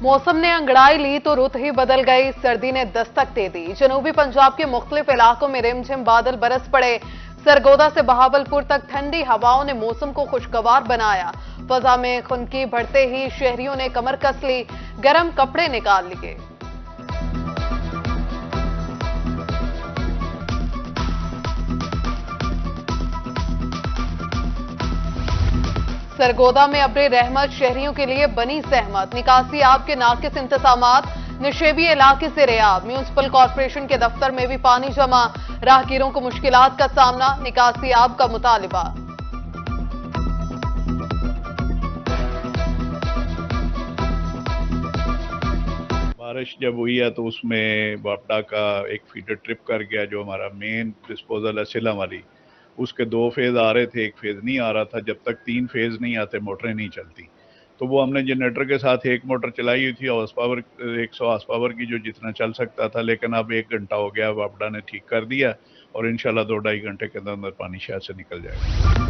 मौसम ने अंगड़ाई ली तो रुत ही बदल गई। सर्दी ने दस्तक दे दी। जनूबी पंजाब के मुख्तलिफ इलाकों में रिमझिम बादल बरस पड़े। सरगोदा से बहावलपुर तक ठंडी हवाओं ने मौसम को खुशगवार बनाया। फजा में खुनकी बढ़ते ही शहरियों ने कमर कस ली, गर्म कपड़े निकाल लिए। सरगोदा में अब्रे रहमत शहरियों के लिए बनी सहमत। निकासी आब के नाकिस इंतजामात, निशेबी इलाके से रेयाब। म्यूनिसिपल कॉर्पोरेशन के दफ्तर में भी पानी जमा, राहगीरों को मुश्किलात का सामना। निकासी आब का मुतालिबा। बारिश जब हुई है तो उसमें बापडा का एक फीडर ट्रिप कर गया, जो हमारा मेन डिस्पोजल है सिला वाली, उसके 2 फेज आ रहे थे, एक फेज नहीं आ रहा था। जब तक 3 फेज नहीं आते मोटरें नहीं चलती। तो वो हमने जनरेटर के साथ एक मोटर चलाई हुई थी, हॉर्स पावर 100 हॉर्स पावर की, जो जितना चल सकता था। लेकिन अब 1 घंटा हो गया, बापडा ने ठीक कर दिया और इंशाल्लाह 2-2.5 घंटे के अंदर पानी शायद से निकल जाएगा।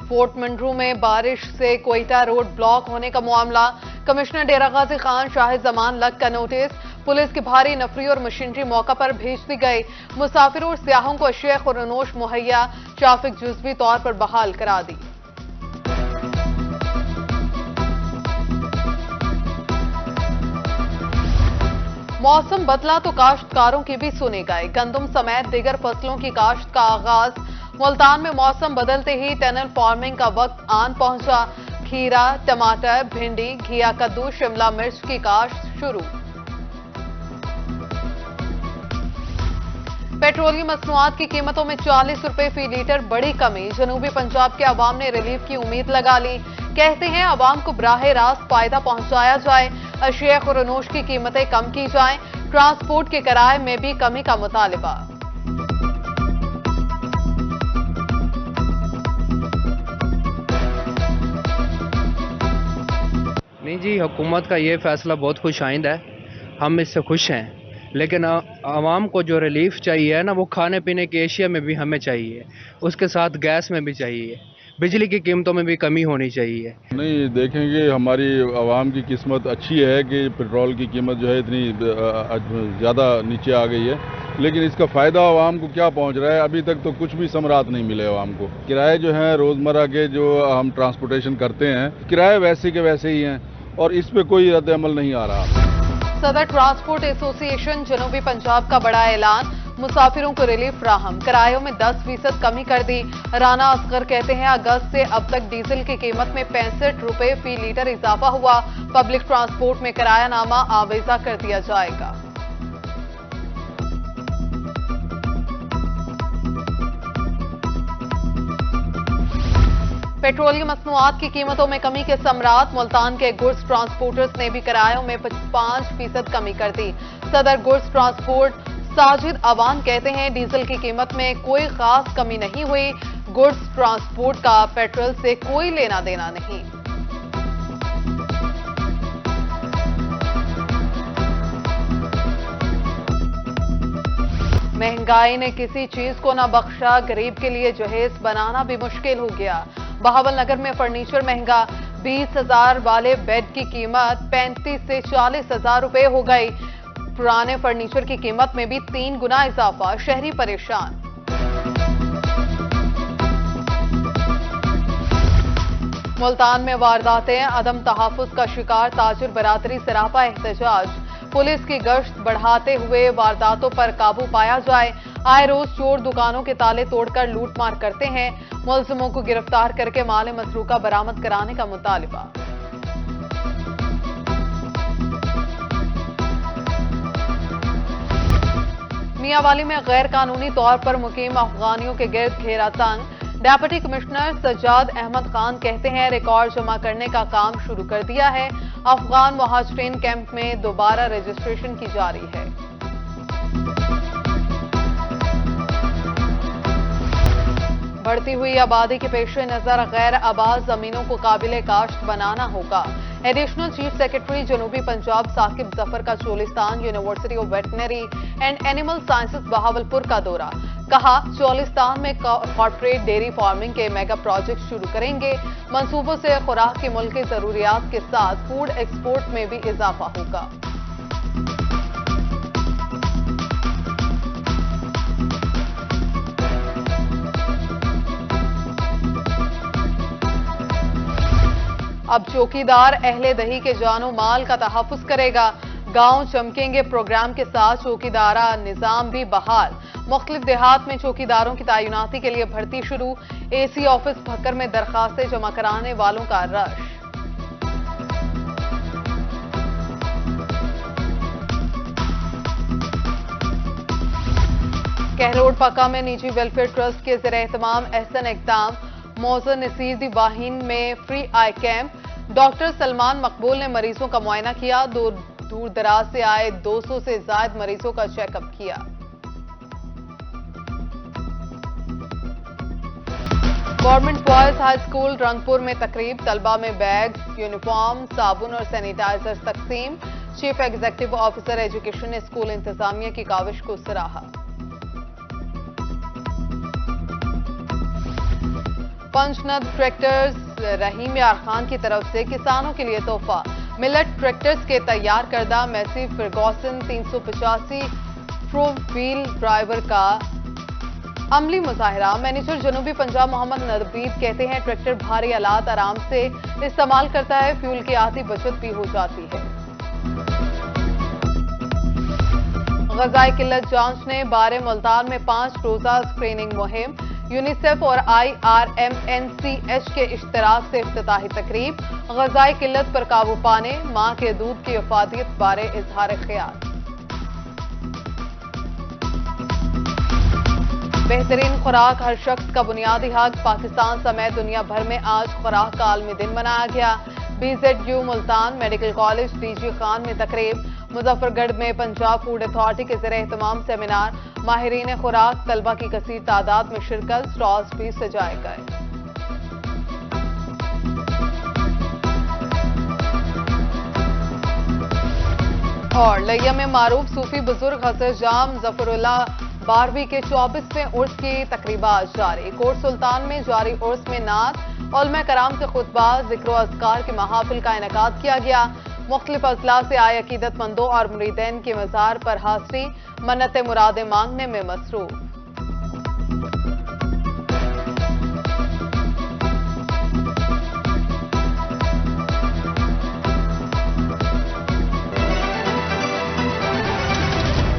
फोर्ट मंडरू में बारिश से कोयटा रोड ब्लॉक होने का मामला। कमिश्नर डेरा गाजी खान शाहिद जमान लग का नोटिस। पुलिस की भारी नफरी और मशीनरी मौका पर भेज दी गई। मुसाफिरों और सियाहों को अशिया खुरनोश मुहैया, ट्रैफिक जुज़वी तौर पर बहाल करा दी। मौसम बदला तो काश्तकारों की भी सुनी गई। गंदम समेत दीगर फसलों की काश्त का आगाज। मुल्तान में मौसम बदलते ही टनल फार्मिंग का वक्त आन पहुंचा। खीरा, टमाटर, भिंडी, घिया, कद्दू, शिमला मिर्च की काश्त शुरू। पेट्रोलियम मसनूआत की कीमतों में 40 रुपए फी लीटर बड़ी कमी। जनूबी पंजाब के अवाम ने रिलीफ की उम्मीद लगा ली। कहते हैं अवाम को बराह रास्त फायदा पहुंचाया जाए। अशिया खुरनोश की कीमतें कम की जाएं। ट्रांसपोर्ट के किराए में भी कमी का मुतालिबा। नहीं जी, हुकूमत का ये फैसला बहुत खुशाइंद है, हम इससे खुश हैं। लेकिन आवाम को जो रिलीफ चाहिए है ना, वो खाने पीने की एशिया में भी हमें चाहिए, उसके साथ गैस में भी चाहिए, बिजली की कीमतों में भी कमी होनी चाहिए। नहीं, देखेंगे हमारी आवाम की किस्मत अच्छी है कि पेट्रोल की कीमत जो है इतनी ज़्यादा नीचे आ गई है, लेकिन इसका फ़ायदा आवाम को क्या पहुंच रहा है? अभी तक तो कुछ भी समरात नहीं मिले आवाम को। किराए जो हैं रोज़मर्रा के जो हम ट्रांसपोर्टेशन करते हैं, किराए वैसे के वैसे ही हैं और इस पर कोई रद्द अमल नहीं आ रहा। सदर ट्रांसपोर्ट एसोसिएशन जनूबी पंजाब का बड़ा ऐलान। मुसाफिरों को रिलीफ फ्राहम। किरायों में 10% कमी कर दी। राना असगर कहते हैं अगस्त से अब तक डीजल की कीमत में 65 रुपए फी लीटर इजाफा हुआ। पब्लिक ट्रांसपोर्ट में किरायानामा आवेजा कर दिया जाएगा। पेट्रोलियम मसनूआत की कीमतों में कमी के समरात। मुल्तान के गुड्स ट्रांसपोर्टर्स ने भी किरायों में 5% कमी कर दी। सदर गुड्स ट्रांसपोर्ट साजिद अवान कहते हैं डीजल की कीमत में कोई खास कमी नहीं हुई। गुड्स ट्रांसपोर्ट का पेट्रोल से कोई लेना देना नहीं। महंगाई ने किसी चीज को न बख्शा। गरीब के लिए जहेज बनाना भी मुश्किल हो गया। बहावलनगर में फर्नीचर महंगा। 20,000 वाले बेड की कीमत 35 से 40,000 रुपए हो गई। पुराने फर्नीचर की कीमत में भी 3 गुना इजाफा। शहरी परेशान। मुल्तान में वारदातें। अदम तहफ्फुज का शिकार ताजिर बरादरी सरापा एहतजाज। पुलिस की गश्त बढ़ाते हुए वारदातों पर काबू पाया जाए। आए रोज चोर दुकानों के ताले तोड़कर लूटमार करते हैं। मुलजिमों को गिरफ्तार करके माल मसरूका बरामद कराने का मुतालिबा। मियांवाली में गैर कानूनी तौर पर मुकीम अफगानियों के गिर्द घेरा तंग। डेप्यूटी कमिश्नर सज्जाद अहमद खान कहते हैं रिकॉर्ड जमा करने का काम शुरू कर दिया है। अफगान मुहाजिरीन कैंप में दोबारा रजिस्ट्रेशन की जारी है। बढ़ती हुई आबादी के पेश नजर गैर आबाद जमीनों को काबिल काश्त बनाना होगा। एडिशनल चीफ सेक्रेटरी जनूबी पंजाब साकिब जफर का Cholistan university of veterinary and animal sciences Bahawalpur का दौरा। कहा, चौलिस्तान में कॉर्पोरेट डेयरी फार्मिंग के मेगा प्रोजेक्ट शुरू करेंगे। मंसूबों से खुराक की मुल्की जरूरियात के साथ फूड एक्सपोर्ट में भी इजाफा होगा। अब चौकीदार अहले दही के जानो माल का तहफ्फुज करेगा। गांव चमकेंगे प्रोग्राम के साथ चौकीदारा निजाम भी बहाल। मुख्तलिफ देहात में चौकीदारों की तैनाती के लिए भर्ती शुरू। एसी ऑफिस भक्कर में दरखास्तें जमा कराने वालों का रश। कहरोड पक्का में निजी वेलफेयर ट्रस्ट के ज़ेर एहतमाम एहसन इक़दाम। मौजूद नसीर दी वाहिन में फ्री आई कैंप। डॉक्टर सलमान मकबूल ने मरीजों का मुआयना किया। दूर दराज से आए 200 से ज्यादा मरीजों का चेकअप किया। Government boys high school Rangpur में तकरीब। तलबा में बैग, यूनिफॉर्म, साबुन और सैनिटाइजर तकसीम। चीफ एग्जीक्यूटिव ऑफिसर एजुकेशन ने स्कूल इंतजामिया की काविश को सराहा। पंचनद ट्रैक्टर्स रहीम यार खान की तरफ से किसानों के लिए तोहफा। मिलेट ट्रैक्टर्स के तैयार करदा Massey Ferguson 385 four wheel driver का अमली मुजाहरा। मैनेजर जनूबी पंजाब मोहम्मद नबीद कहते हैं, ट्रैक्टर भारी आलात आराम से इस्तेमाल करता है, फ्यूल की आधी बचत भी हो जाती है। ग़ज़ाई किल्लत जांच ने बारे मुल्तान में 5 रोजा स्क्रीनिंग मुहिम। यूनिसेफ और IRMNCH के इश्तराक से इफ्तिताही तकरीब। ग़ज़ाई किल्लत पर काबू पाने, मां के दूध की अफादियत बारे इजहार ख्याल। बेहतरीन खुराक हर शख्स का बुनियादी हक। पाकिस्तान समेत दुनिया भर में आज खुराक का आलमी दिन मनाया गया। BZU Multan medical college DG Khan में तकरीब। मुजफ्फरगढ़ में पंजाब फूड अथॉरिटी के ज़ेर एहतमाम सेमिनार। माहिरीन खुराक तलबा की कसीर तादाद में शिरकत। स्टॉल्स भी सजाए गए। और लिया में मारूफ सूफी बुजुर्ग हज़रत जाम ज़फरुल्लाह बारहवीं के 24वें उर्स की तकरीबात जारी। कोट सुल्तान में जारी उर्स में नात उलमा कराम से खुतबा, जिक्र अज़कार के महाफिल का इनेकाद किया गया। मुख्तलिफ अजला से आए अकीदतमंदों और मुरीदैन के मज़ार पर हाज़री, मन्नत मुरादें मांगने में मसरूफ।